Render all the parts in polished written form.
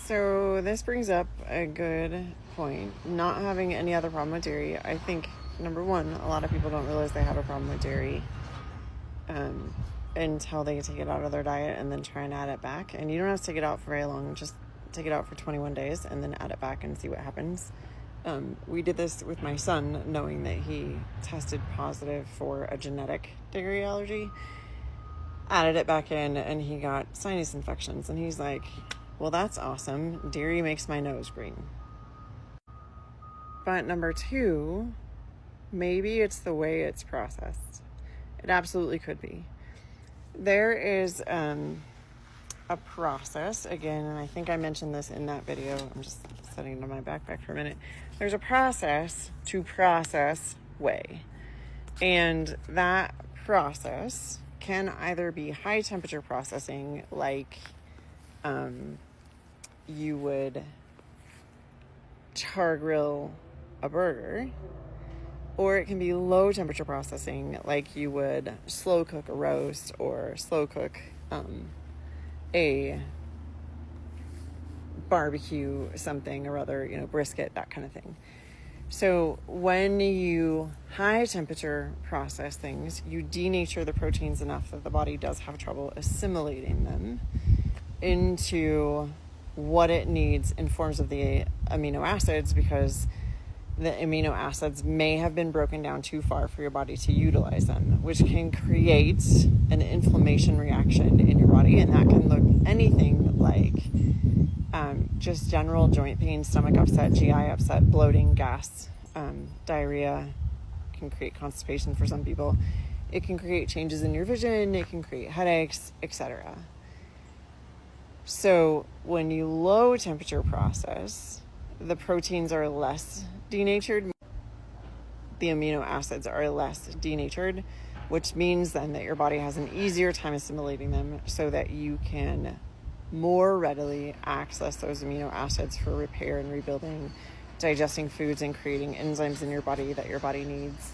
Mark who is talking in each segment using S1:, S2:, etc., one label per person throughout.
S1: So this brings up a good point. Not having any other problem with dairy. I think, number one, a lot of people don't realize they have a problem with dairy until they take it out of their diet and then try and add it back. And you don't have to take it out for very long. Just take it out for 21 days and then add it back and see what happens. We did this with my son, knowing that he tested positive for a genetic dairy allergy. Added it back in and he got sinus infections. And he's like, well, that's awesome. Dairy makes my nose green. But number two, maybe it's the way it's processed. It absolutely could be. There is a process, again, and I think I mentioned this in that video. I'm just setting it on my backpack for a minute. There's a process to process whey. And that process can either be high temperature processing, like you would char grill a burger, or it can be low temperature processing, like you would slow cook a roast or slow cook a barbecue something or other, brisket, that kind of thing. So when you high temperature process things, you denature the proteins enough that the body does have trouble assimilating them into what it needs in forms of the amino acids, because the amino acids may have been broken down too far for your body to utilize them, which can create an inflammation reaction in your body. And that can look anything like just general joint pain, stomach upset, GI upset, bloating, gas, diarrhea. It can create constipation for some people. It can create changes in your vision. It can create headaches, etc. So when you low temperature process, the proteins are less denatured. The amino acids are less denatured, which means then that your body has an easier time assimilating them so that you can more readily access those amino acids for repair and rebuilding, digesting foods and creating enzymes in your body that your body needs,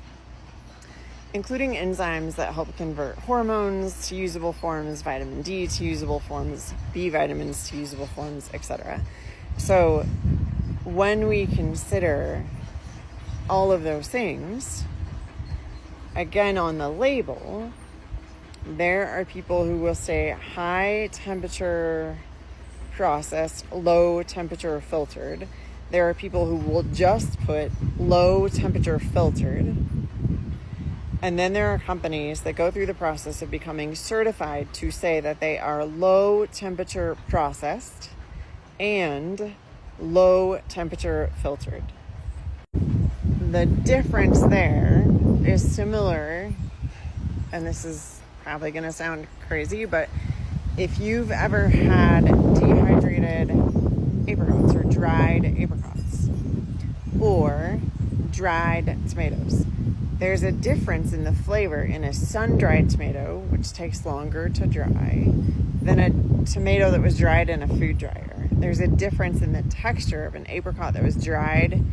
S1: including enzymes that help convert hormones to usable forms, vitamin D to usable forms, B vitamins to usable forms, etc. So when we consider all of those things, again, on the label, there are people who will say high temperature processed, low temperature filtered. There are people who will just put low temperature filtered. And then there are companies that go through the process of becoming certified to say that they are low temperature processed and low temperature filtered. The difference there is similar, and this is probably going to sound crazy, but if you've ever had dehydrated apricots or dried apricots or dried tomatoes, there's a difference in the flavor in a sun-dried tomato, which takes longer to dry, than a tomato that was dried in a food dryer. There's a difference in the texture of an apricot that was dried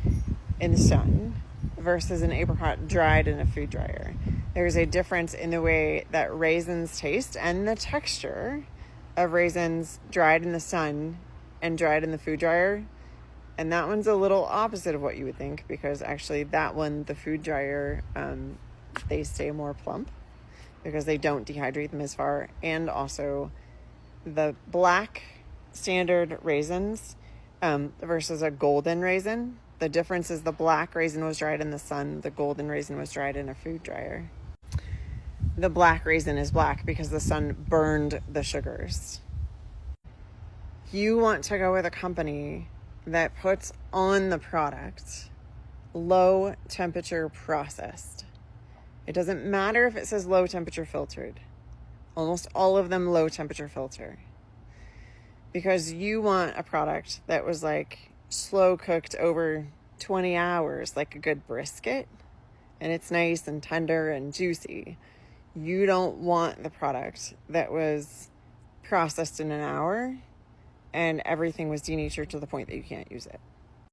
S1: in the sun versus an apricot dried in a food dryer. There's a difference in the way that raisins taste and the texture of raisins dried in the sun and dried in the food dryer. And that one's a little opposite of what you would think, because actually that one, the food dryer, they stay more plump because they don't dehydrate them as far. And also the black standard raisins versus a golden raisin. The difference is the black raisin was dried in the sun. The golden raisin was dried in a food dryer. The black raisin is black because the sun burned the sugars. You want to go with a company that puts on the product low temperature processed. It doesn't matter if it says low temperature filtered. Almost all of them low temperature filter. Because you want a product that was like slow cooked over 20 hours, like a good brisket, and it's nice and tender and juicy. You don't want the product that was processed in an hour and everything was denatured to the point that you can't use it.